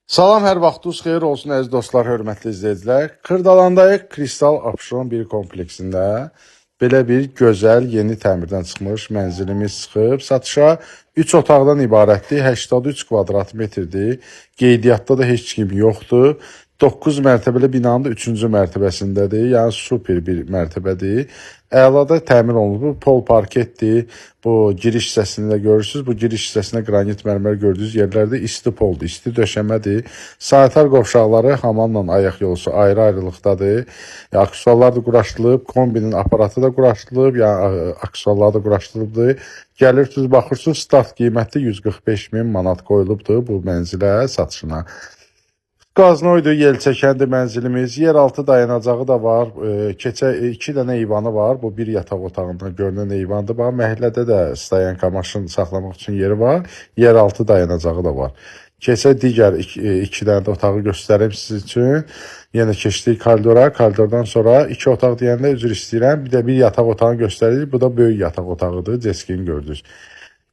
Salam, hər vaxtınız xeyir olsun əziz dostlar, hörmətli izləyicilər. Kırdalandayıq Kristal Abşeron bir kompleksində belə bir gözəl, yeni təmirdən çıxmış mənzilimiz çıxıb. Satışa 3 otaqdan ibarətdir, 83 kvadrat metrdir. Qeydiyyatda da heç kim yoxdur. 9 mərtəbəli binanın da 3-cü mərtəbəsindədir. Yəni super bir mərtəbədir. Əlada təmir olunub. Bu pol parketdir. Bu giriş hissəsində görürsünüz. Bu giriş hissəsində qranit mərmər gördüyünüz yerlərdə isti poldur, isti döşəmədir. Sanitar qovşaqları hamanla ayaq yolusu ayrı-ayrılıqdadır. Aksesuarlar da quraşdırılıb, kombinin aparatı da quraşdırılıb, yəni aksesuarlar da quraşdırılıbdır. Gəlirsiniz, baxırsınız, start qiyməti 145 min manat qoyulubdur bu mənzilə satışına. Qaznoydu, Yelçəkəndi mənzilimiz, yeraltı dayanacağı da var, keçə 2 dənə eyvanı var, bu bir yataq otağından görünən eyvandır, məhəllədə də stayanka maşın saxlamaq üçün yeri var, yeraltı dayanacağı da var. Keçə digər 2 dənə də otağı göstərim siz üçün, yenə keçdik koridora, koridordan sonra 2 otaq deyəndə üzr istəyirəm, bir də bir yataq otağını göstəririk, bu da böyük yataq otağıdır, ceskini gördünüz.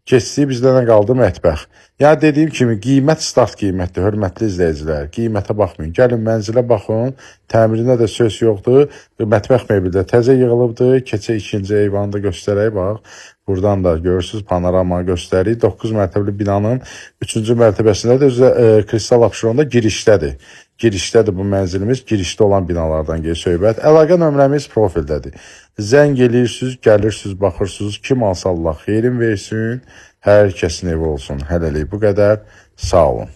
Keçdik, bizdə nə qaldı? Mətbəx. Yəni dediyim kimi, qiymət start qiymətdir, hörmətli izləyicilər. Qiymətə baxmayın. Gəlin mənzilə baxın, təmirində də söz yoxdur. Mətbəx mebeli də təzə yığılıbdır. Keçə ikinci eyvanı da göstərək, bax. Buradan da görürsünüz, panorama göstərik. 9 mərtəbəli binanın 3-cü mərtəbəsində də Kristal Abşeronda girişdədir. Girişdədir bu mənzilimiz, girişdə olan binalardan gedir söhbət. Əlaqə nömrəmiz profildədir. Zəng eləyirsiniz, gəlirsiniz, baxırsınız, kim alsa Allah xeyrin versin, hər kəsin evi olsun. Hələlik bu qədər, sağ olun.